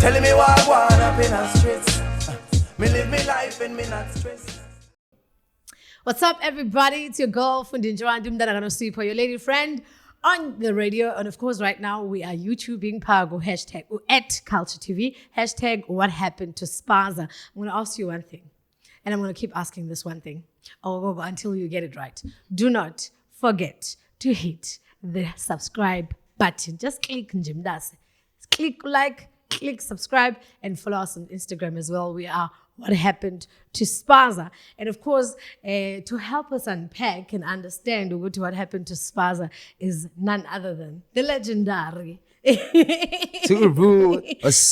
Telling me what I want up in the streets. Me live me life and me not stress. What's up, everybody? It's your girl, Fundi, Ntshwanti, your lady friend on the radio. And of course, right now we are YouTubing Pago, hashtag at Culture TV, hashtag what happened to Spaza. I'm going to ask you one thing, and I'm going to keep asking this one thing until you get it right. Do not forget to hit the subscribe button. Just click Njimdase. Click like, click subscribe, and follow us on Instagram as well. We are What Happened to Spaza. And of course, to help us unpack and understand what happened to Spaza is none other than the legendary What's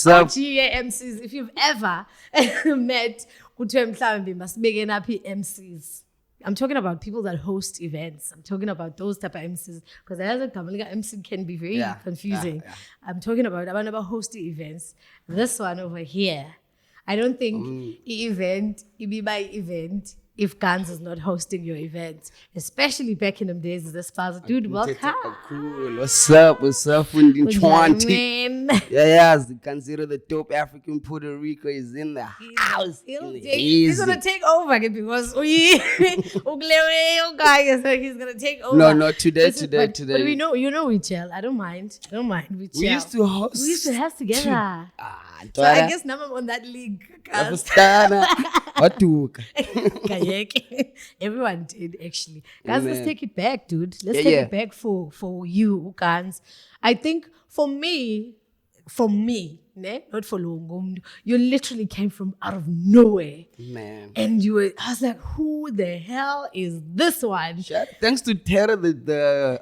up? MCs. If you've ever met must begin up MCs. I'm talking about people that host events. I'm talking about those type of MCs, because as a MC can be very confusing. I'm talking about hosting events. This one over here, I don't think event, it be my event, if Guns is not hosting your event, especially back in them days as this past. Dude, welcome. Cool. What's up, Fundi Ntshwanti? Yeah, consider the dope African Puerto Rico is in the house. He's gonna take over because he's gonna take over. No, today. But we know, we chill. I don't mind. We chill. We used to host. We used to host together. So I guess now I'm on that league. Everyone did actually. Guys, let's take it back, dude. Let's take it back for you, Guns. I think for me, not for Lungu, you literally came from out of nowhere. Man. And I was like, who the hell is this one? Thanks to Terra, the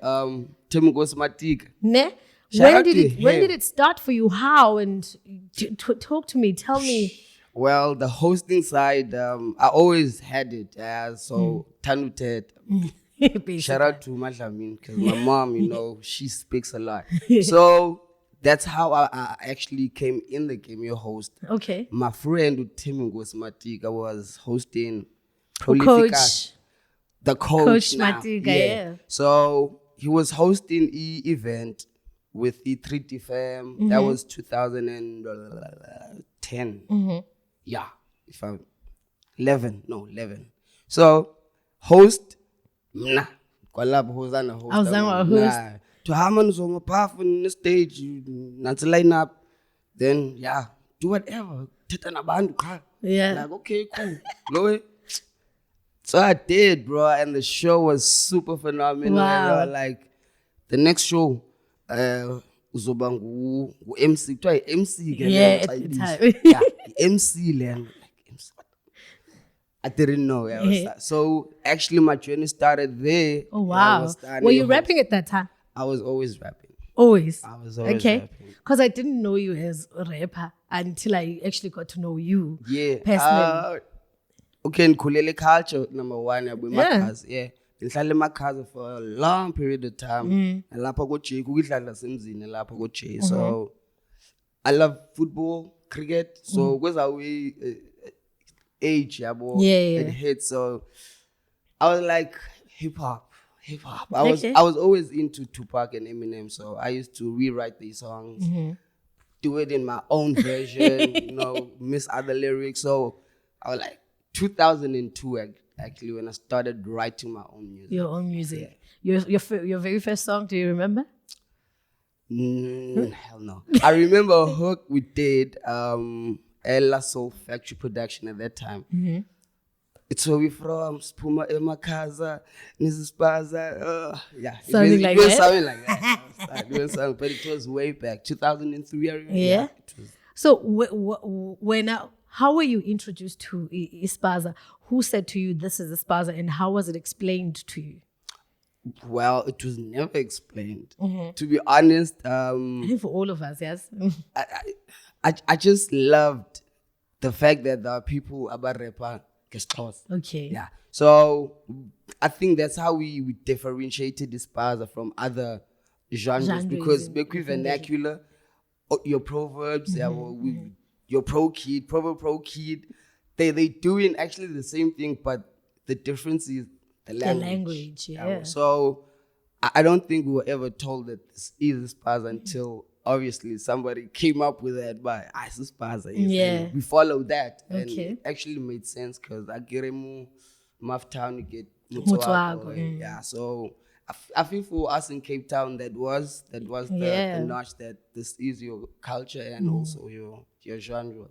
Temugosmatic. When did it start for you? How? And talk to me. Tell me. Well, the hosting side, I always had it. So Tanutet. Shout out to Madlamin, because my mom, she speaks a lot. So that's how I actually came in the game, your host. Okay. My friend Tim Ngosmatika was hosting Coach. The coach now. Matika, yeah. So he was hosting event with the 3D fam. That was 2010. Yeah, 11. So host, Kwalab hosana host. I was a host. To Haman on my path on the stage, not to line up. Then do whatever. Yeah. Like, okay, cool. Go. So I did, bro, and the show was super phenomenal. Wow. Like the next show, Uzobangu MC, try MC again. Yeah, at the time. MC land. I didn't know. So actually, my journey started there. Oh wow! Were you rapping at that time? I was always rapping. Always. I was always rapping. Because I didn't know you as a rapper until I actually got to know you. Yeah. Personally. Okay, Nkulele culture number one. Yeah. Ngihlala emakhaya for a long period of time. And lapho ko J kudlala semzini lapho ko J. So I love football, cricket. So because we age it hits. So I was like hip hop. I was always into Tupac and Eminem. So I used to rewrite these songs, do it in my own version, miss other lyrics. So I was like 2002 actually when I started writing my own music. Your own music. Yeah. Your very first song, do you remember? Hell no. I remember a hook we did, Ella Soul Factory production at that time. It's where we from, Spuma Emakaza, Nisispaza. Sounding like that? Sounding like that. But it was way back, 2003, I remember. Yeah. So how were you introduced to Ispaza? Who said to you, this is Ispaza, and how was it explained to you? Well, it was never explained. To be honest. I think for all of us, yes. I just loved the fact that there are people about rapper. Okay. Yeah. So I think that's how we differentiated Ispaza from other genres because back with vernacular, your proverbs, your pro kid, they doing actually the same thing, but the difference is the language. Yeah. So I don't think we were ever told that this is Ispaza until obviously somebody came up with that by Isispaza. Yeah. We followed that. And Okay. it actually made sense because I get him Muff Town to get Mutwago, Yeah. So I feel for us in Cape Town that was the notch that this is your culture and also your genre.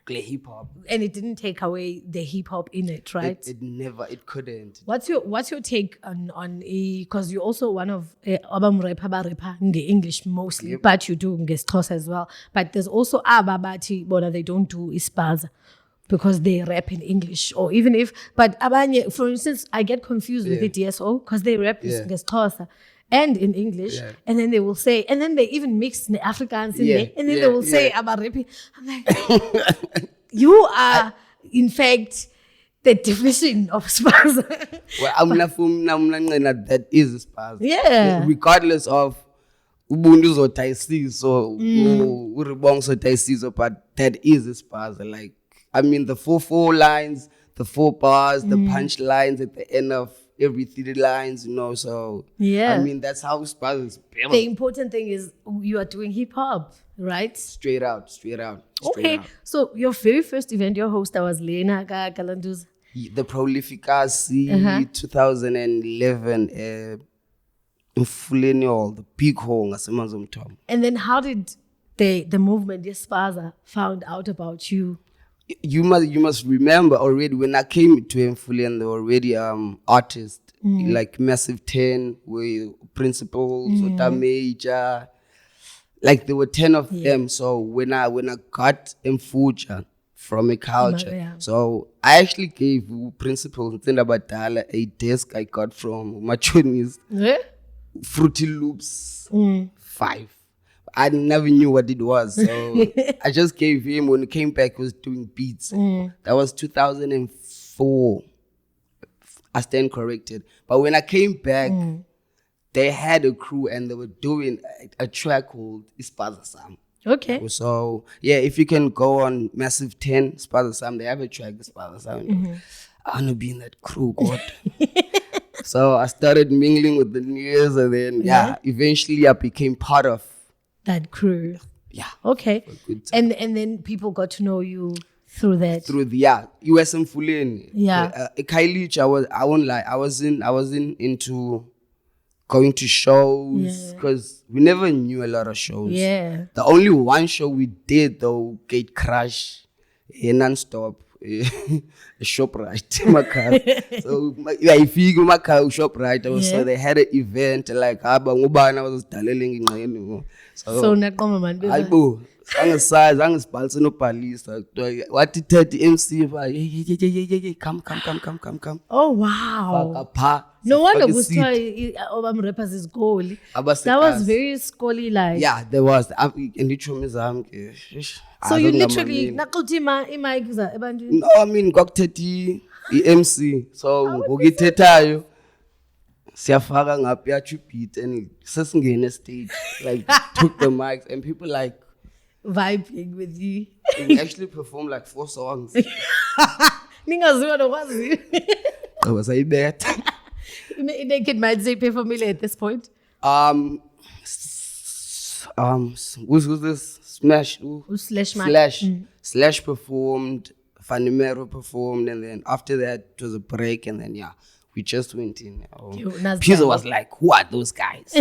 Play hip hop. And it didn't take away the hip hop in it, right? It couldn't. What's your take on because you're also one of rapper in the English mostly, but you do ngesixhosa as well. But there's also ababati bona they don't do ispaza because they rap in English, or even if but abanye, for instance, I get confused with the DSO because they rap ngesixhosa and in English, and then they will say, and then they even mix the Afrikaans in there, and then they will say about rapping. I'm like, you are in fact the definition of spaza. Well, I'm not that is spaza. Yeah. Regardless of ubuntu zotaisiso uribong zotaisiso, but that is spaza. Like, I mean, the four lines, the 4 bars, the punch lines at the end of every 3 lines, so I mean that's how spaza is built. The important thing is you are doing hip hop, right? Straight out. Okay, so your very first event your host was Lena Galanduza. The Prolificacy 2011 Mfuleni, the big hole ngasemanzomthombo. And then how did the movement Spaza found out about you? You must remember already when I came to Mfuleni, there were already artists like Massive 10 with principals, Major, like there were 10 of them. So when I got Mfuja from a culture, so I actually gave principals a desk I got from Machoni's Fruity Loops 5. I never knew what it was, so I just gave him. When he came back, he was doing beats. That was 2004. I stand corrected. But when I came back, they had a crew and they were doing a track called Ispaza Sam. Okay. So yeah, if you can go on Massive 10, Ispaza Sam, they have a track Ispaza Sam. I want to be in that crew, God. So I started mingling with the new years, and then eventually I became part of that crew. Yeah. Okay. And then people got to know you through that. Through the US Mfuleni. Yeah. Kailich, I won't lie. I wasn't into going to shows because we never knew a lot of shows. Yeah. The only one show we did though, Gate Crash, non-stop. A shop right so if you go my shop right, so they had an event like ngubana was dalaling ingqeni so nakoma man ayibo angisibhalise nobhalisa wathi 30 MC come. Oh wow, no wonder kuthiwa rappers is goalie. That was very scolly like. Yeah, there was and ichomi zami ke. So you literally nakuthi imic ebantwini. No, I mean kwakuthethe iMC, so ngokithethayo siyafaka ngapha yathi beat and sesingene stage, like took the mics and people like vibing with you. We actually performed like 4 songs. Ningaziwa nokwazi. I was a bet. Naked Minds they familiar at this point. Who's this? Smash. Slash performed. Fanimero performed, and then after that it was a break, and then we just went in. Pizzo was like, "Who are those guys?"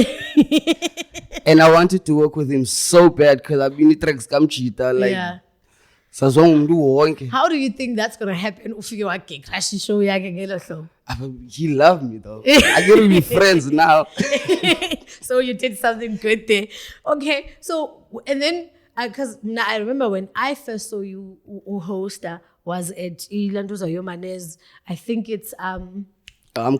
And I wanted to work with him so bad because I've been tracks come cheetah like. Yeah. How do you think that's gonna happen if you are crash show? He loved me though. I get to be friends now. So you did something good there. Okay, so and then because I remember when I first saw you hoster was at Ilanduza Yomanez. I think it's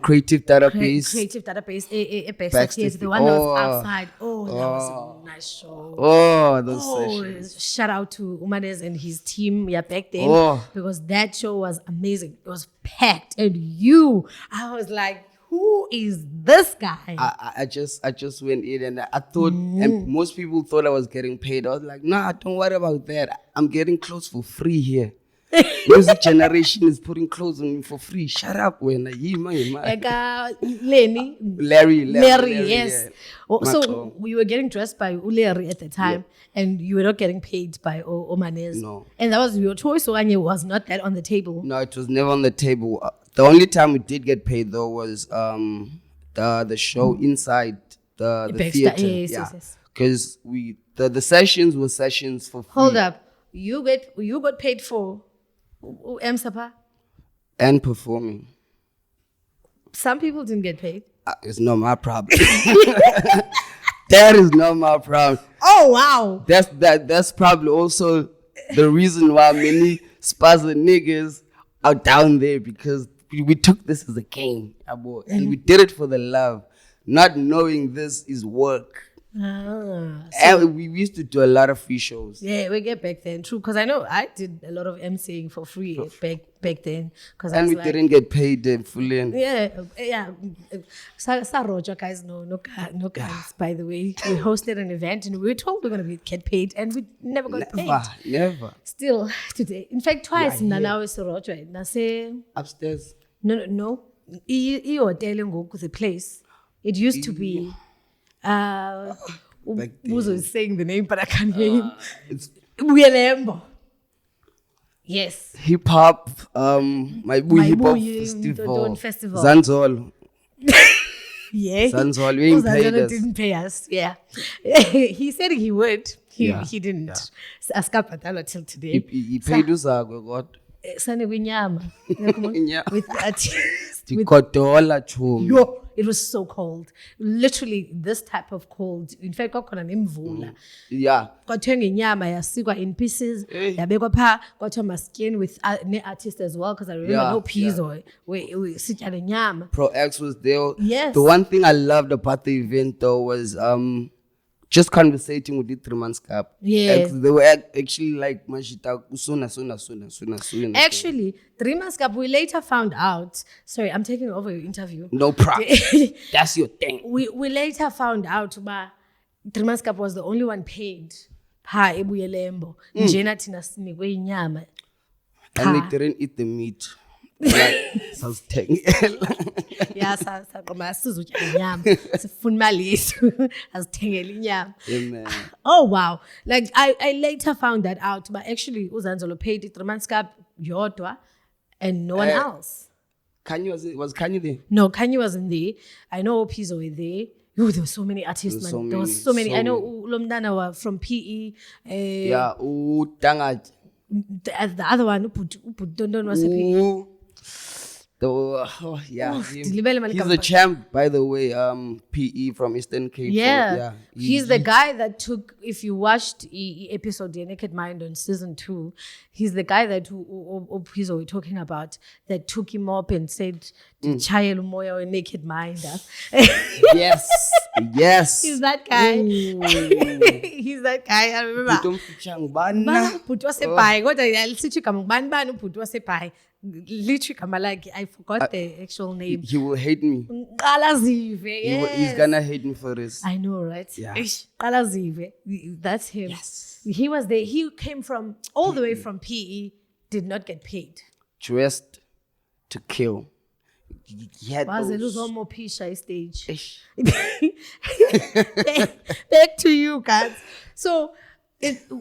Creative Database. Creative Database. Backstage. The one that was outside. Oh, that was a nice show. Oh, those sessions. Shout out to Umanez and his team back then because that show was amazing. It was packed, and I was like, who is this guy? I just went in and I thought, and most people thought I was getting paid. I was like, nah, don't worry about that. I'm getting clothes for free here. Music generation is putting clothes on me for free. Shut up, when Like Lenny. Larry, Yes. yeah. Oh, so Maxo. we were getting dressed by Uleri at the time, and you were not getting paid by Omanes. No. And that was your choice, or Anye was not that on the table. No, it was never on the table. The only time we did get paid though was the show inside the Backstage, theater. yes. Because the sessions were sessions for free. Hold up. You got paid for Msapa? And performing. Some people didn't get paid. It's not my problem. That is not my problem. Oh wow. That's probably also the reason why many spazza niggas are down there, because we took this as a game, abo, and we did it for the love, not knowing this is work. And we used to do a lot of free shows. Yeah, we get back then, true. Because I know I did a lot of Mceeing for free back then. And we didn't get paid Mfuleni. Yeah. Roger guys, no guys. By the way, we hosted an event and we were told we're gonna get paid, and we never got paid. Never. Still today, in fact, twice. Nanawe Roger. Nase Upstairs. no. I hotel ngoku the place. It used to be. Buzo is saying the name, but I can't hear him. It's Uyelembo. Yes. hip hop. My hip hop festival. Zanzol. Yeah. Zanzol, we ain't paid us. Didn't pay us. Yeah. He said he would. He didn't. Yeah. Askapatalo till today. He paid us God. Sane kwinyama. With Tikodola chum. Yo, it was so cold. Literally this type of cold. In fact, kwakhona nemvula. Yeah. Kwathengwa inyama yasikwa in pieces. Hey. Yabekwa pha kwathwa maskin with ne-artist as well, because I remember no Pizzo. We sitya lenyama. Pro X was there. Yes. The one thing I loved about the event though was just conversating with the 3 months cap. Yes. They were actually like mashita sooner. Actually, 3 months ago, we later found out. Sorry, I'm taking over your interview. No problem. That's your thing. We later found out that 3 months ago was the only one paid. Pa ebuyelembo. Njena tina sinikwe inyama. And they didn't eat the meat. Like, so I was taking Yeah, sa sizutya inyama. Sifuna imali yethu. Asithengele inyama. Amen. Oh wow. Like I later found that out, but actually Uzanzolo paid 3 months ago yodwa and no one else. Kanye was Kanye there? No, Kanye wasn't there. I know Pizzo were there. Ooh, there were so many artists, man. There was so many. I know Lomdana were from PE. Yeah, Tangat. The other one, Upudondon was a PE. He's a champ, by the way. PE from Eastern Cape. Yeah. He's the guy that took, if you watched episode The Naked Mind on season 2, he's the guy that he's always talking about, that took him up and said, Chayel Umoya or Naked Mind. Yes. He's that guy. He's that guy. I remember. Literally, like, I forgot the actual name. He will hate me. Yes. He's gonna hate me for this. I know, right? Yeah. That's him. Yes. He was there. He came from all the way from PE, did not get paid. Dressed to kill. He had those... stage. Back to you guys. So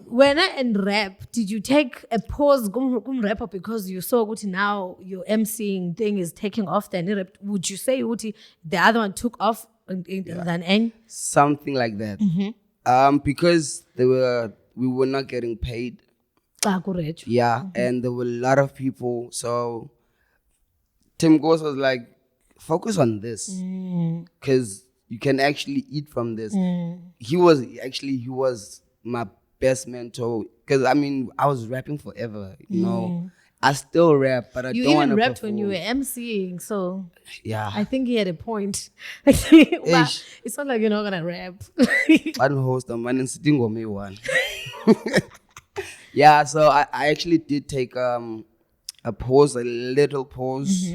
when I end rap, did you take a pause rap up because you saw Uti now your Mceeing thing is taking off? Then would you say Uti the other one took off than N? Something like that. Because we were not getting paid. Yeah, and there were a lot of people. So Tim Goss was like, focus on this, because you can actually eat from this. He was my best mentor, because I mean I was rapping forever, you know. I still rap, but I don't want to. You even rapped when you were Mceeing, so yeah, I think he had a point. It's not like you're not gonna rap. One host, a man sitting on me one. Yeah, so I actually did take a little pause,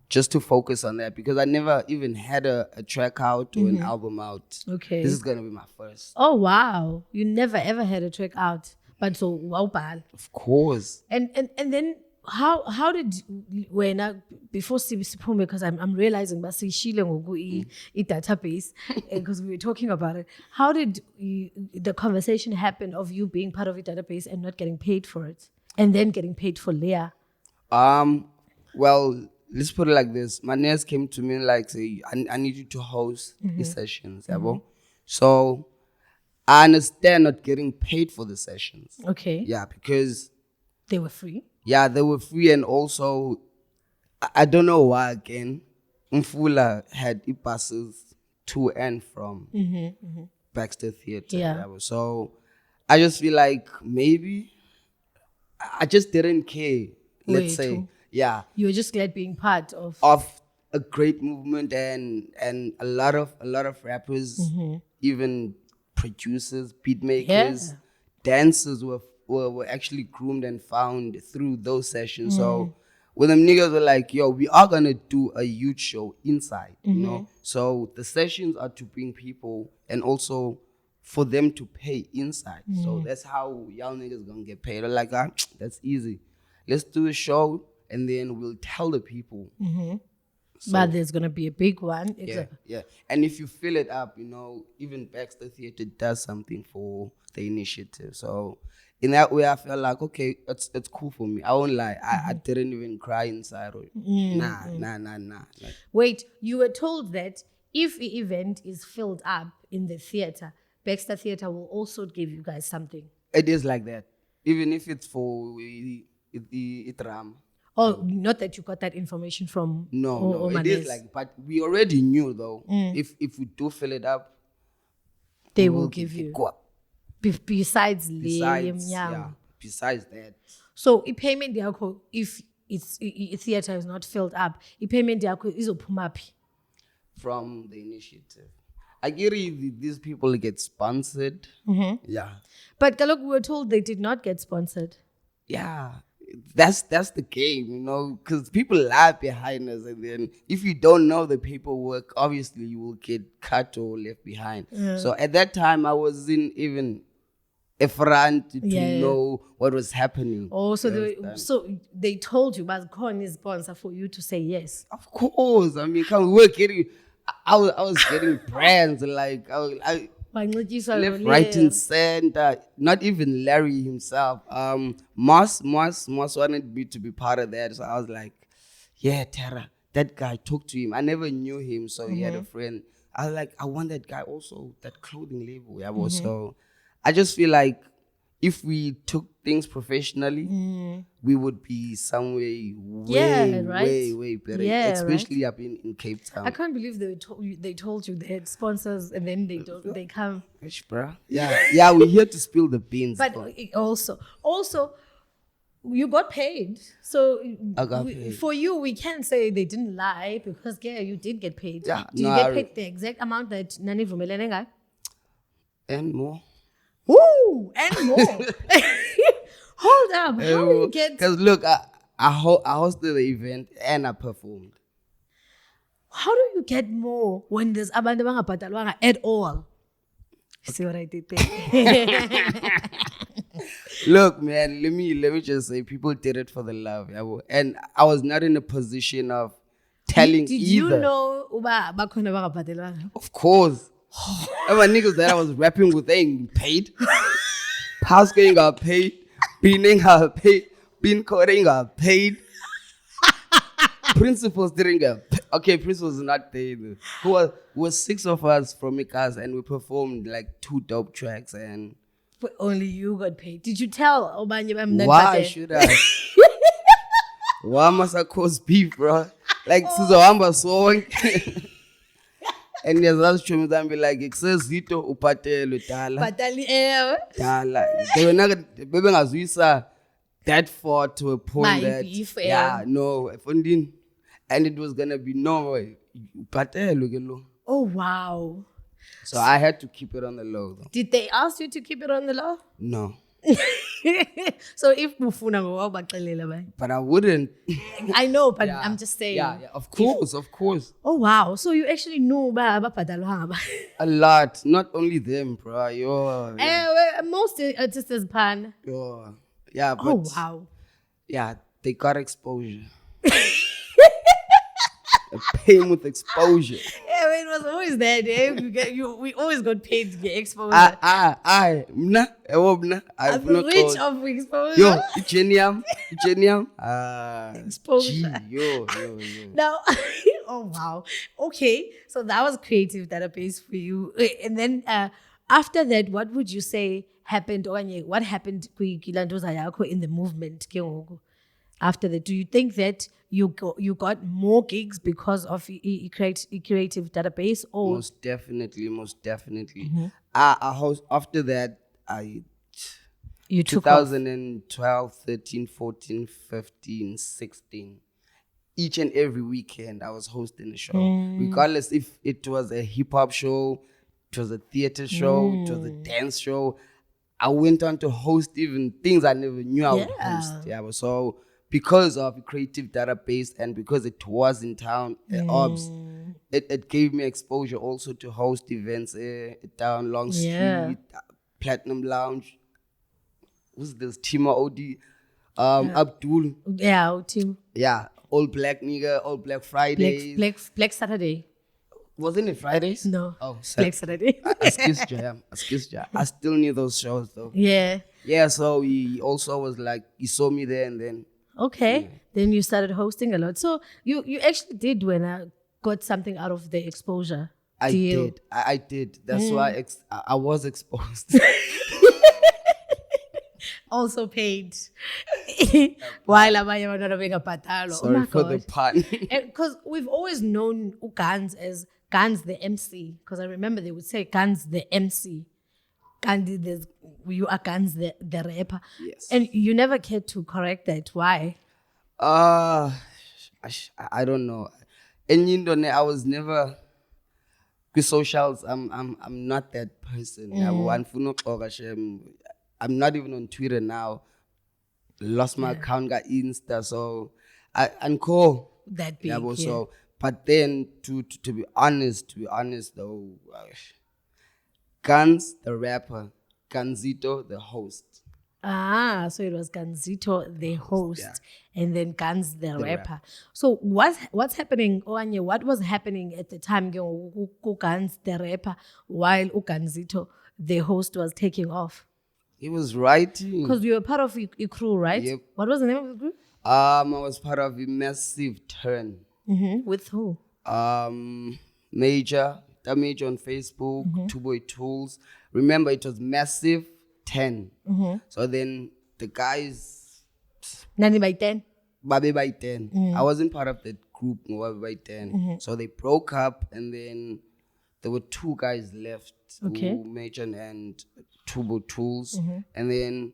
just to focus on that, because I never even had a track out or an album out. Okay. This is gonna be my first. Oh wow. You never ever had a track out. But so wawubhala. Of course. And then how did when before siphume, because I'm realizing basishile ngoku I database because we were talking about it. How did the conversation happen of you being part of a database and not getting paid for it, and then getting paid for Leah? Well, let's put it like this. My nurse came to me and like say, I need you to host these sessions. So I understand not getting paid for the sessions. Okay. Yeah, because they were free. Yeah, they were free, and also I don't know why again. Mfula had buses to and from Baxter Theatre. Yeah. So I just feel like maybe I just didn't care. Let's say, yeah. You were just glad being part of a great movement, and a lot of rappers, even producers, beat makers, dancers were actually groomed and found through those sessions. So when them niggas were like, yo, we are gonna do a huge show inside, you know. So the sessions are to bring people and also for them to pay inside. So that's how y'all niggas gonna get paid. They're like, that's easy. Let's do a show and then we'll tell the people. So, but there's gonna be a big one. Yeah. And if you fill it up, you know, even Baxter Theatre does something for the initiative. So in that way, I felt like, okay, it's cool for me. I won't lie. I didn't even cry inside. Nah. Like, wait, you were told that if the event is filled up in the theatre, Baxter Theatre will also give you guys something. It is like that. Even if it's for the drama. Oh, not that you got that information from No, it is like, but we already knew though. If we do fill it up, they will give you. Besides that. So a payment yakho, if it's a theatre is not filled up, a payment yakho is upumapi from the initiative. I get these people get sponsored. Yeah. But Kalok, we were told they did not get sponsored. Yeah. That's the game, you know, because people lie behind us, and then if you don't know the paperwork, obviously you will get cut or left behind. So at that time, I wasn't even a front to know what was happening. Oh, so they told you, but Con is sponsor for you to say yes. Of course, I mean, we were getting. I was getting brands like I left, right, and center. Not even Larry himself. Moss wanted me to be part of that, so I was like, yeah, Tara, that guy, talk to him. I never knew him, so he had a friend. I was like, I want that guy also, that clothing label. Yeah, so I just feel like if we took things professionally, we would be somewhere way better. Yeah, especially up in Cape Town. I can't believe they told you they had sponsors and then they come. Ish, bro. Yeah, we're here to spill the beans. But also, you got paid. So I got paid. For you, we can't say they didn't lie because you did get paid. Yeah, did you get paid the exact amount that Nani Vumelene got? And more. Woo! And more. Hold up. How do you get... Because look, I hosted the event and I performed. How do you get more when there's abantu bangabhatalwanga at all? See what I did there? Look, man, let me just say, people did it for the love. And I was not in a position of telling Did either. you know uba bakhona bangabhatalwanga? Of course. And my niggas that I was rapping with, they ain't paid. House getting got paid. Beaning got paid. Bean coding got paid. Principals didn't get paid. Okay, principals not paid. Who was 6 of us from Mikas, and we performed like 2 dope tracks, and But only you got paid. Did you tell Obanye Bamnan? why should I? Why must I cause beef, bro? Like sizohamba song. And there's other streams that be like, "Exezito upatelo dala." Batali Dala. They were not bebengazwisa that far to a point My that beef, no, Fundi, and it was gonna be no way. Upatelo ke lo. Oh wow. So I had to keep it on the low, though. Did they ask you to keep it on the low? No. So if Mufuna go back, But I wouldn't. I know, but I'm just saying. Yeah, of course. Oh wow! So you actually knew ba A lot. Not only them, bro. Yo. most artists pan. Yo. Yeah, but Oh wow! yeah, they got exposure. Pain with exposure. Yeah, it was always that. We always got paid to get exposure. Mna. I've not Which told. of exposure? Yo, genium. Exposure. Yo. Now, oh wow. Okay, so that was creative database for you. And then after that, what would you say happened? Or what happened in the movement? After that, do you think that you got more gigs because of creative database? Or Most definitely. Mm-hmm. I host after that. You took off? 2012, 13, 14, 15, 16. Each and every weekend, I was hosting a show. Regardless if it was a hip-hop show, it was a theater show, it was a dance show. I went on to host even things I never knew I would host. Yeah, but so because of a creative database and because it was in town, OBS, it gave me exposure also to host events down Long Street, Platinum Lounge. Who's this? Tima OD, Abdul. Yeah, team. Yeah, All Black Nigga, All Black Fridays. Black Saturday. Wasn't it Fridays? No. Oh, Black Saturday. Excuse me. I still knew those shows though. Yeah. Yeah, so he also was like, he saw me there and then. Okay. Then you started hosting a lot. So you actually did when I got something out of the exposure. I did. That's why I was exposed. Also paid. While abanye abantwana bengabhatalwa. Sorry for the pun. Because we've always known Guns as Guns the MC. Because I remember they would say Guns the MC. You are Guns the rapper. Yes. And you never cared to correct that. Why? I don't know. And you know, I was never with socials. I'm not that person. I'm not even on Twitter now. Lost my account, got Insta, so I call that big. Yeah, so but then to be honest though, Guns the rapper, Gunzito the host. So it was Gunzito the host, and then Guns the rapper. So what's happening, Oanye? What was happening at the time, Guns the rapper, while Gunzito the host was taking off? He was writing. Because you were part of a crew, right? Yep. What was the name of the group? I was part of a massive turn. With who? Major on Facebook, Two Boy Tools. Remember, it was massive 10. So then the guys. Nani by 10? Babe by 10. I wasn't part of that group, Babe by 10. So they broke up, and then there were two guys left. Okay. Major and Turbo Tools, and then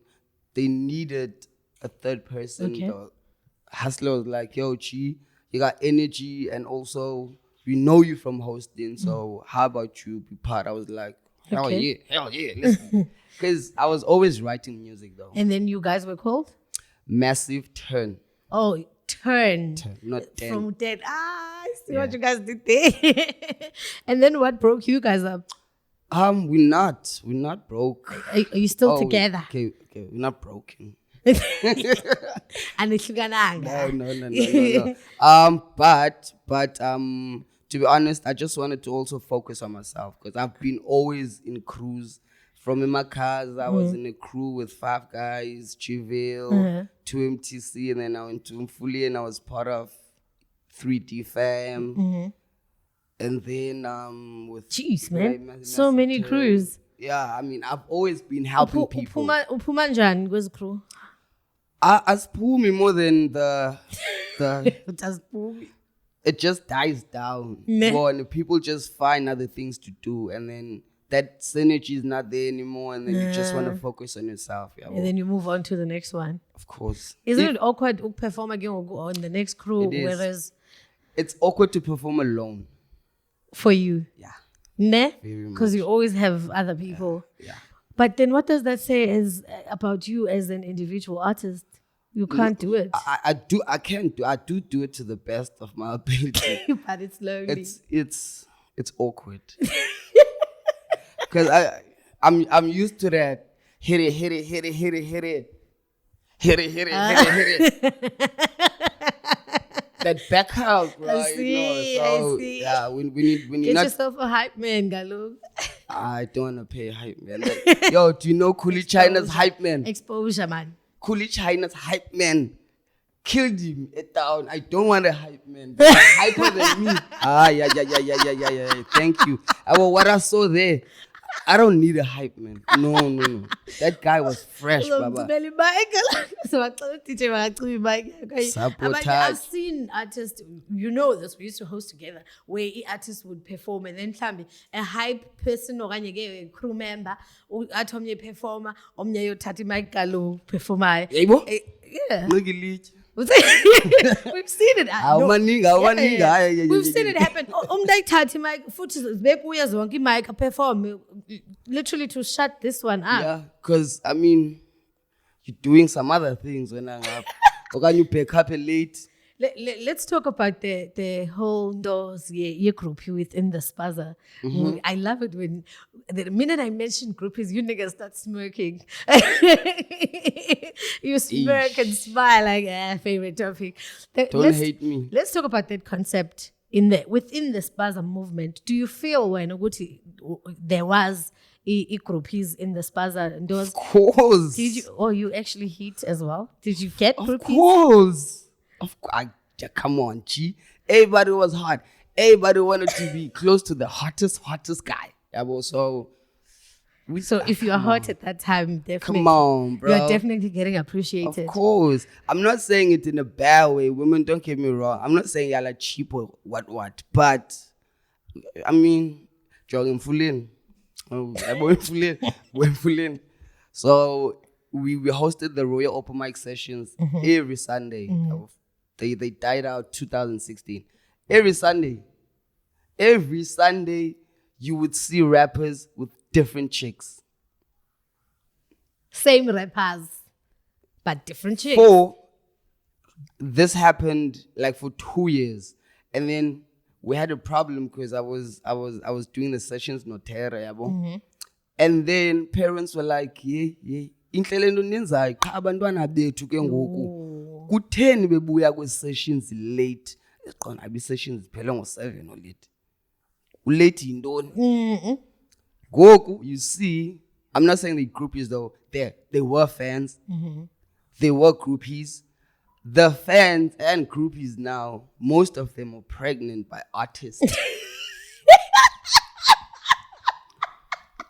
they needed a third person. Okay. The hustler was like, yo, Chi, you got energy, and also we know you from hosting, so how about you be part? I was like, hell yeah, listen. Because I was always writing music though. And then you guys were called? Massive Turn. Oh, Turn. Not 10. From 10. I see what you guys did there. And then what broke you guys up? We're not broke. Are you still together? Okay, we're not broken. And it's No. But to be honest, I just wanted to also focus on myself because I've been always in crews. From in my cars, I was in a crew with 5 guys, Chiville, 2MTC, and then I went to Mfuleni, and I was part of 3D Fam. And then with jeez, man, so many crews. Yeah, I mean, I've always been helping people. Uphuma njani kwezi crew? As Pumi more than the Just Pumi. It just dies down. And people just find other things to do, and then that synergy is not there anymore, and then you just want to focus on yourself. Yeah, and then you move on to the next one. Of course. Isn't it awkward to perform again or go on the next crew? Whereas it's awkward to perform alone. For you? Yeah. Ne? Because you always have other people. Yeah. But then what does that say about you as an individual artist? You can't do it. I do it to the best of my ability. But it's lonely. It's awkward. Because I'm used to that. Hit it. Hit it. That back house, bro. I see. Yeah, when you Get not, yourself a hype man, Galo. I don't want to pay hype man. Like, yo, do you know Kuli China's hype man? Exposure, man. Kuli China's hype man killed him at town. I don't want a hype man. They're hyper than me. Yeah. Thank you. What I saw there, I don't need a hype man. No. That guy was fresh, Baba. Sabotage. I've seen artists, you know this, we used to host together, where artists would perform and then a hype person or a crew member, or atomye performer, omnye yotati mic galo performer. Yeah. We've seen it. We've seen it happen. Umdayithathe mic futhi bekuya zonke mic perform literally to shut this one up. Yeah, because I mean, you're doing some other things when I'm up. Or can you pick up late? Let's talk about the whole doors group within the spaza. Mm-hmm. I love it when the minute I mention groupies, you niggas start smirking. You smirk and smile like favorite topic. Don't hate me. Let's talk about that concept within the spaza movement. Do you feel when there was groupies in the spaza and doors? Of course. Did you actually hit as well? Did you get groupies? Of course. Come on, G. Everybody was hot. Everybody wanted to be close to the hottest guy. So if you are hot at that time, definitely. Come on, bro. You're definitely getting appreciated. Of course. I'm not saying it in a bad way. Women, don't get me wrong. I'm not saying y'all are cheap or what. But, I mean, jogging Mfuleni. Mfuleni. So, we hosted the Royal Open Mic sessions every Sunday. Mm-hmm. They died out 2016. Every Sunday, you would see rappers with different chicks. Same rappers, but different chicks. This happened like for 2 years, and then we had a problem because I was doing the sessions notera, yabo. Mm-hmm. And then parents were like, yeah. Inhlelento ninzayo cha abantwana bethu ke ngoku ku10 bebuya kwe-sessions late iqona abi sessions phela ngo7 or late ulate yintoni ngoku you see I'm not saying the groupies though they were fans they were groupies the fans and groupies now most of them are pregnant by artists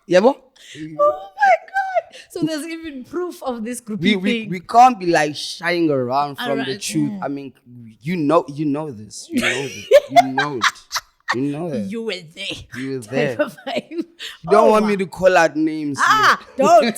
yabo oh my god. So there's even proof of this groupie thing. We can't be like shying around from the truth. I mean, you know this. You know it. You were there. You were there. You don't want me to call out names. Don't.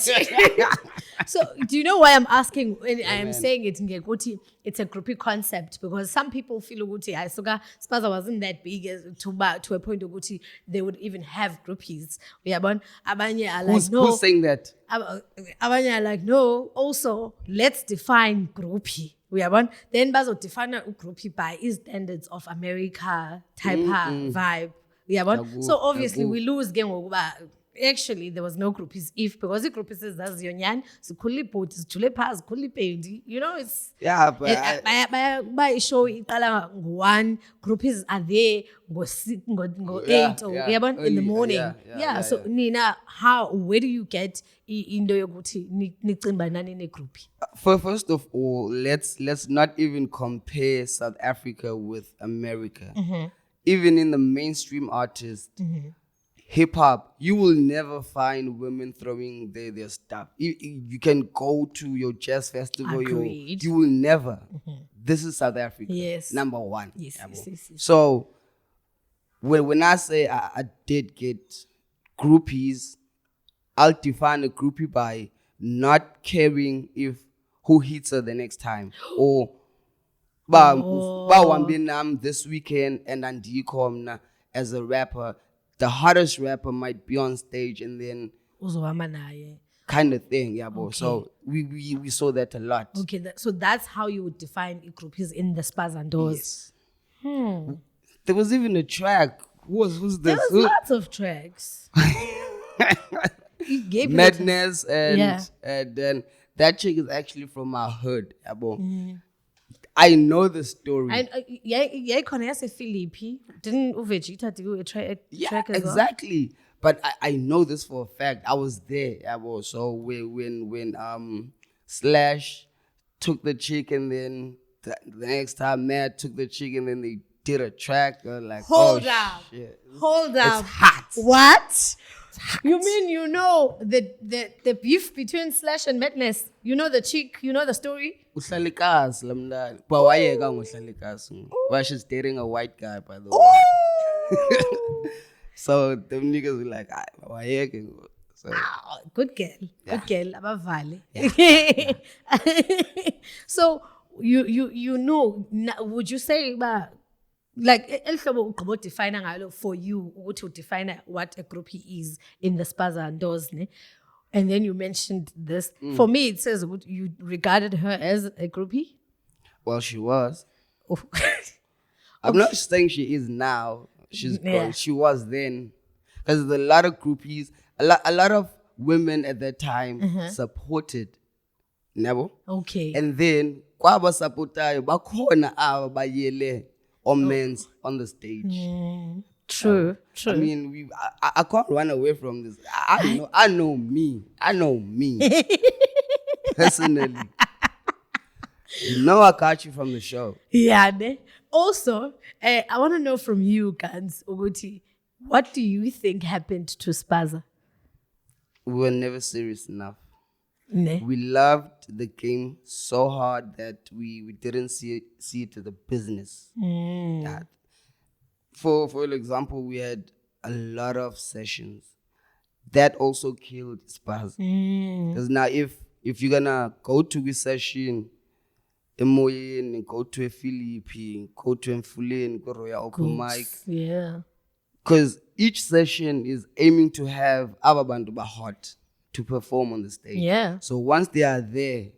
So do you know why I'm asking? I'm saying it in Ngekuti, it's a groupie concept because some people feel Uguti Spaza wasn't that big to a point Uguti they would even have groupies. Abanye are like no. Who's saying that? Abanye are like no. Also, let's define groupie. Then bazo define a groupie by standards of America type vibe. So obviously we lose game over. Actually, there was no groupies. Because the groupies is that's yonyan, so coolly put is chule pass, coolly paid. You know, it's by show itala one groupies are there go 6 go 8 or in the morning. So Nina, where do you get indo yoguti nicimba nani ne groupie? First of all, let's not even compare South Africa with America. Mm-hmm. Even in the mainstream artists. Mm-hmm. Hip hop, you will never find women throwing their stuff. You can go to your jazz festival, you will never. Mm-hmm. This is South Africa. Yes. Number one. Yes. So when I say I did get groupies, I'll define a groupie by not caring if who hits her the next time or this weekend and Andikomna as a rapper. The hottest rapper might be on stage and then uzohamba naye. kind of thing, yeah, bro. So we saw that a lot. Okay, so that's how you would define a group. He's in the Spas and Doors. Yes. There was even a track. Who's this? There was lots of tracks. You gave Madness and then that chick is actually from our hood, yeah, bro. I know the story. Yeah, Philippi. Didn't Vegeta do a track as well? Exactly. But I know this for a fact. I was there, yeah, bro. So when Slash took the chick and then the next time Matt took the chick and then they did a track, like, Hold up. It's hot. What? You mean you know the beef between Slash and Madness? You know the chick? You know the story? Uhlalikazi lamndani. But why uhlalikazi? Why she's dating a white guy, by the way. So them niggas were like, why? So good girl. Yeah. Good girl. Abavale. So you know, would you say like define for you to define what a groupie is in the Spas and Doors, ne? And then you mentioned this. For me, it says you regarded her as a groupie. Well, she was. I'm not saying she is now. She was then, because there's a lot of groupies, a lot of women at that time supported Nebo. Okay. And then kwaba supportayo bakhona aba bayele men's on the stage. True. I mean, I can't run away from this. I know me personally. I caught you from the show. Yeah. Ne? Also, I want to know from you, Guns Uguti, what do you think happened to Spaza? We were never serious enough. Ne? We loved the game so hard that we didn't see it to the business. Yeah. For example, we had a lot of sessions. That also killed Spaz. Because now if you're gonna go to a session, Mceeing, go to a Philippi, go to Mfuleni, go to open mic. Yeah. Because each session is aiming to have Ababandu hot to perform on the stage. Yeah. So once they are there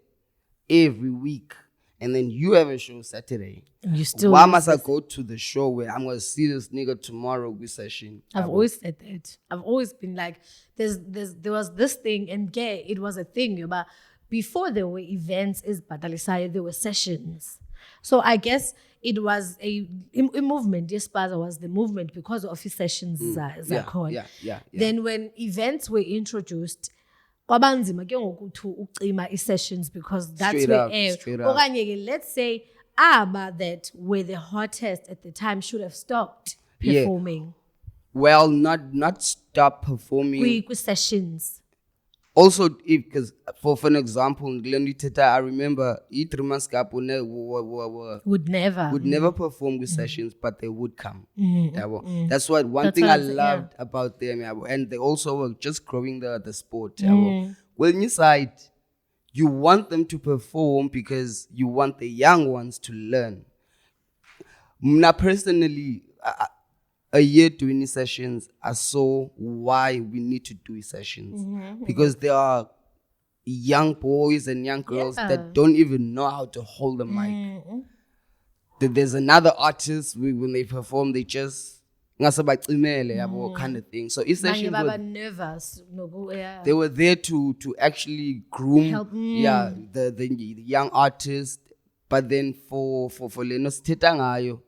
every week, and then you have a show Saturday, you still why must I go to the show where I'm gonna see this nigga tomorrow with session? I've always said that. I've always been like, there was this thing, and it was a thing, but before there were events, there were sessions. So I guess it was a movement. Yes, Spaza was the movement because of his sessions. Yeah. Then when events were introduced, kwabanzima ke ngoku to ucima sessions because that's straight up. Let's say that were the hottest at the time should have stopped performing. Yeah. Well, not stop performing. Sessions. Also, because for an example, I remember Itrimaskap would never perform with sessions, but they would come. That's what one thing I loved about them, and they also were just growing the sport. Well, inside, you want them to perform because you want the young ones to learn. Now, personally, a year doing sessions, I saw why we need to do sessions. Because there are young boys and young girls that don't even know how to hold the mic. There's another artist, when they perform, they just kind of thing. So sessions were nervous. They were there to actually groom the young artist. But then for Lenos Tetangayo,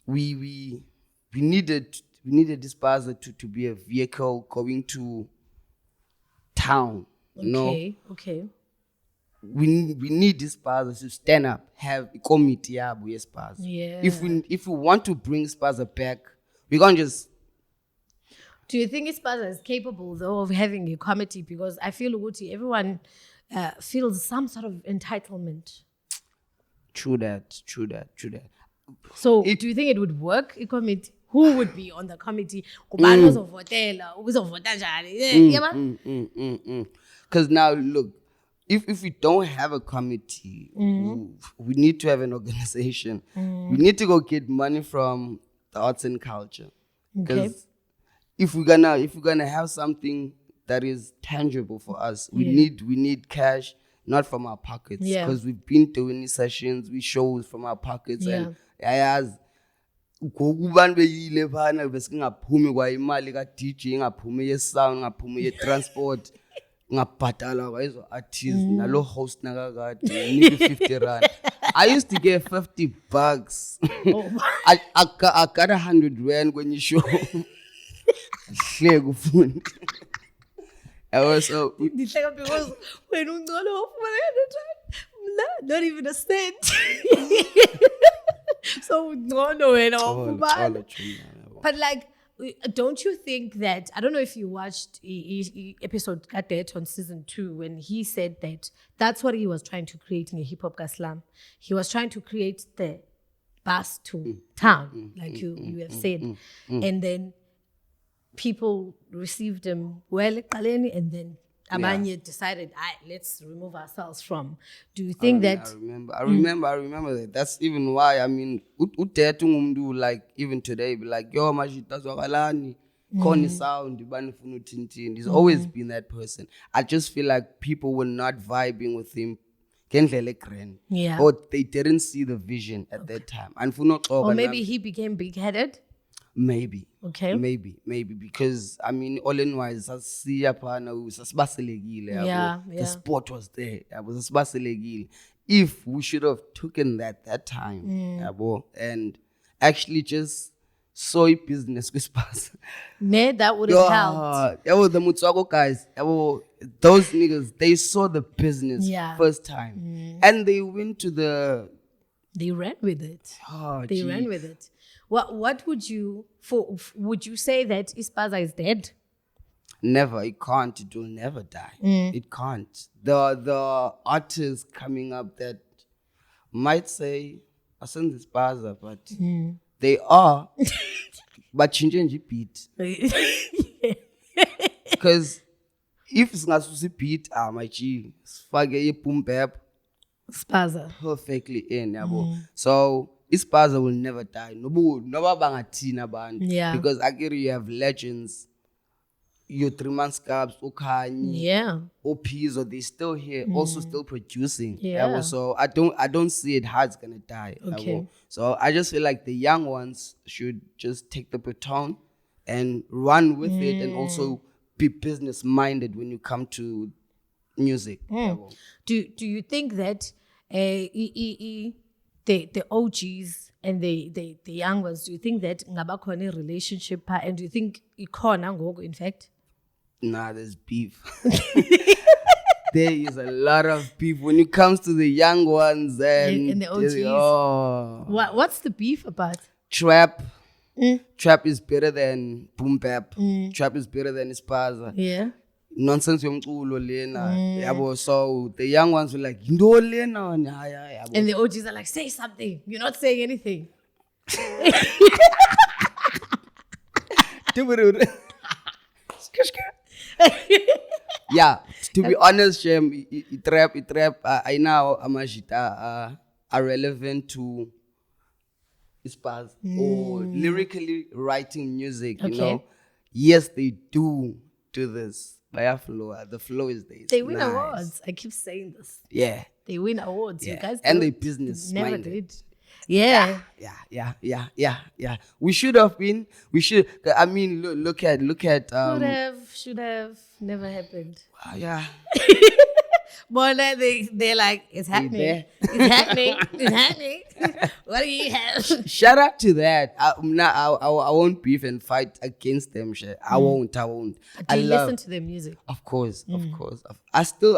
we needed this bus to be a vehicle going to town. Okay. We need this bus to stand up, have a committee. Yeah. If we want to bring Spaza back, we can't just. Do you think Spaza is capable though of having a committee? Because I feel everyone feels some sort of entitlement. True that. So do you think it would work, a committee? Who would be on the committee? Because now, look, if we don't have a committee, we need to have an organization. We need to go get money from the arts and culture. Because if we're gonna have something that is tangible for us. We need cash, not from our pockets, because we've been doing these sessions, we shows from our pockets, and as ngokubantu beyile phana besingaphumi kwa imali ka DJ, ngaphumi ye sound, ngaphumi ye transport, ngabhadala kwa izo artists nalo host nakakade need 50 rand. I used to get $50. I got 100 rand when you show. Hleko Fundi. I was so because when not even a cent. So no, but like, don't you think that, I don't know if you watched episode Kadet on season 2 when he said that that's what he was trying to create in a hip hop Gaslam. He was trying to create the bus to town, like you have said, and then people received him well, and then Amanye decided, let's remove ourselves from. Do you think that? I remember that. That's even why, I mean, like even today, be like, yo, Majita Zogalani, Koni Sound, He's always been that person. I just feel like people were not vibing with him. Or they didn't see the vision at that time. And or maybe he became big-headed? Maybe. Okay. Maybe because I mean, all in wise, the sport was there. I was if we should have taken that time, and actually just saw business with Spurs. That would have helped. The Mutswako guys, those niggas, they saw the business first time, and they went to They ran with it. Ran with it. What would you say that Ispaza is dead? Never. It can't. It will never die. It can't. The artists coming up that might say I send Ispaza, but they are but change beat. Because if it's not a beat, my G, spaghetti boom bap Spaza perfectly in. So Ispaza will never die. No bangatina band. Because again you have legends. Your 3 months scabs, Okani, Opizo, they still here, also still producing. So I don't see it how it's gonna die. Okay. So I just feel like the young ones should just take the baton and run with it, and also be business minded when you come to music. Do you think that the OGs and the young ones, do you think that ngabakhona relationship, and do you think ikhona ngoku in fact? Nah, there's beef. There is a lot of beef when it comes to the young ones and the OGs. What's the beef about? Trap. Trap is better than boom bap. Trap is better than Ispaza. Nonsense yomculo lena. So the young ones were like, "Ndo lena." And the OGs are like, "Say something. You're not saying anything." Yeah, to be honest, trap. I know Amajita are relevant to Ispaza or lyrically writing music. You know, yes, they do this. The flow is there. They win awards. I keep saying this. Yeah, they win awards. You guys and they business never minded. did. Yeah. We should have been. We should. I mean, look at. Should have, never happened. Yeah. But they're like, it's happening. It's happening. What do you have? Shout out to that. I won't beef and fight against them. I won't. But do you listen to their music? Of course. I still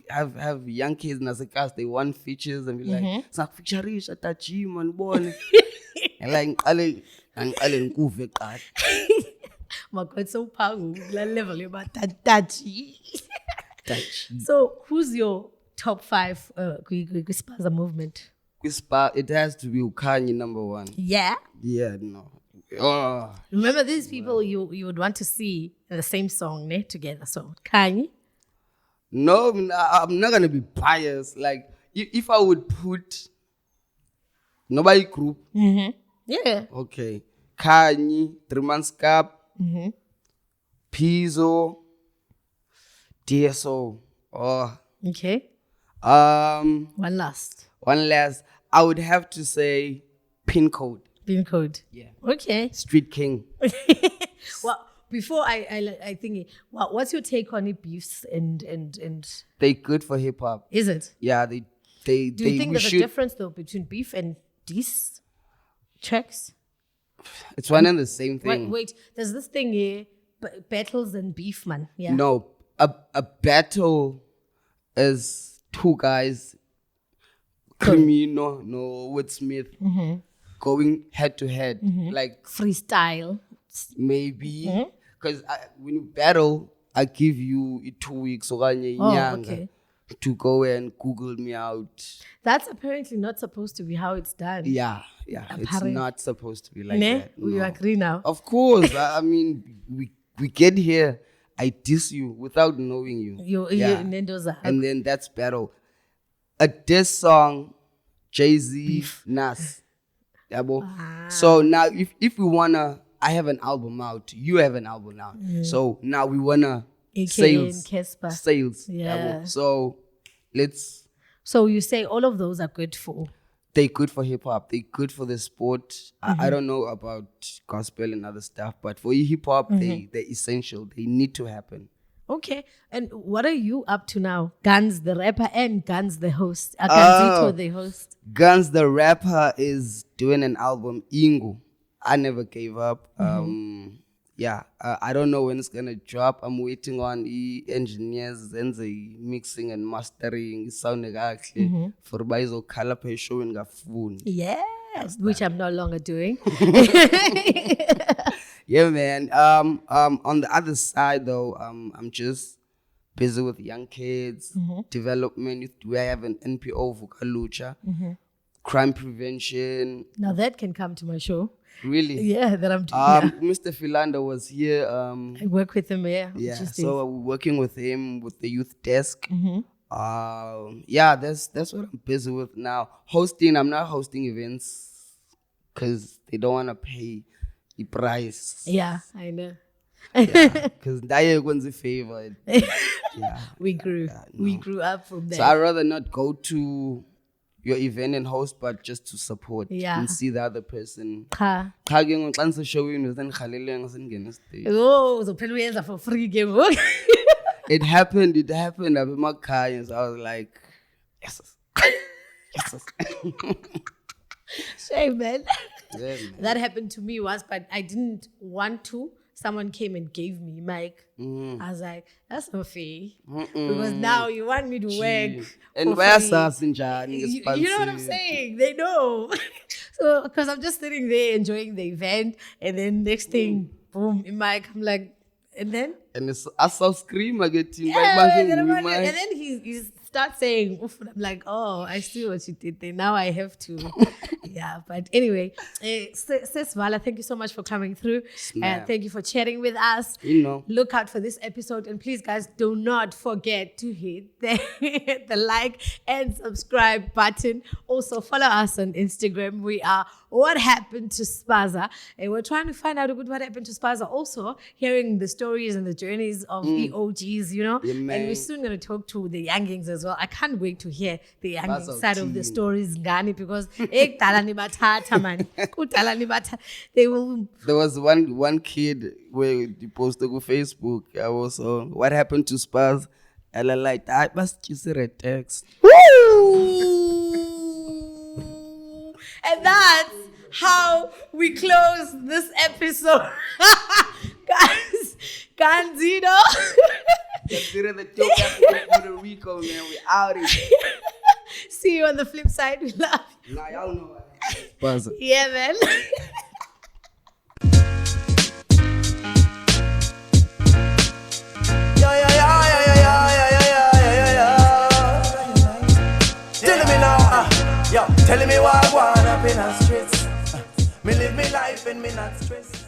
have young kids and as a cast, they want features and be like, it's like feature rich at that gym and born. And like, and my God, so powerful. Level about that. So, who's your top 5 Ispaza movement? It has to be Ukanye number 1. Yeah? Yeah, no. Oh. Remember these people you would want to see in the same song together. So, Kanye? No, I'm not going to be biased. Like, if I would put nobody group. Yeah. Okay. Kanye, 3 months cap, Pizzo, DSO. Oh. Okay. One last. I would have to say pin code. Pin code. Yeah. Okay. Street King. Well, before I think, what's your take on it, beefs and? They good for hip hop. Is it? Yeah, they. Do you think there's a difference though between beef and these tracks? It's one and the same thing. Wait, there's this thing here, battles and beef, man. Yeah. No, a battle is two guys, Crimino, Wood Smith, going head to head, like freestyle. Maybe because when you battle, I give you 2 weeks or okay. to go and Google me out. That's apparently not supposed to be how it's done. Yeah, it's not supposed to be like that. We agree now. Of course, I mean we get here. I diss you without knowing you. And then that's battle. A diss song, Jay-Z, Nas. So now if we wanna, I have an album out, you have an album out. So now we wanna sales. Yeah. So let's. So you say all of those are good for? They're good for hip hop. They're good for the sport. I don't know about gospel and other stuff, but for hip hop, they're essential. They need to happen. Okay. And what are you up to now? Guns the rapper and Guns the host. Gunzito the host. Guns the rapper is doing an album, Ingu. I never gave up. I don't know when it's gonna drop. I'm waiting on the engineers and the mixing and mastering. Sounding actually for Baizo Kalape showing a Fundi. Yes, which I'm no longer doing. Yeah, man. On the other side though, I'm just busy with young kids, development. We have an NPO for Kalucha, crime prevention. Now that can come to my show. Really? Yeah, that I'm doing. Mr. Philando was here. I work with him, Yeah, so we're working with him with the youth desk. That's what I'm busy with now. Hosting, I'm not hosting events because they don't want to pay the price. Yeah, I know. Because that one's a favor. We grew. We grew up from there. So I'd rather not go to your event and host, but just to support and see the other person. Oh, so uyenza for free game. It happened. I'm in my car, and so I was like, yes. Shame, man. Yeah, man. That happened to me once, but I didn't want to. Someone came and gave me mic. I was like, that's not fair. Because now you want me to work. And where's you know what I'm saying? They know. So, because I'm just sitting there enjoying the event, and then next thing, boom, in mic, I'm like, and then? And I saw scream again. And then he starts saying, oof, and I'm like, oh, I see what you did there. Now I have to. But anyway, Sis Vala, thank you so much for coming through. And thank you for chatting with us. Look out for this episode. And please, guys, do not forget to hit the like and subscribe button. Also, follow us on Instagram. We are What Happened to Spaza. And we're trying to find out what happened to Spaza. Also, hearing the stories and the journeys of the OGs, you know. And we're soon going to talk to the youngings as well. I can't wait to hear the younging side of the stories, Ngani, because they will. There was one kid where he posted on Facebook. I was what happened to Spaz? And I like I must just a text. And that's how we close this episode. Guys, Gunzito. Consider the top of Puerto Rico, man. We out here. See you on the flip side. We love you. Nah, y'all know what. Yeah, man. Telling me what I want up in the streets. Me live me life and me not stress.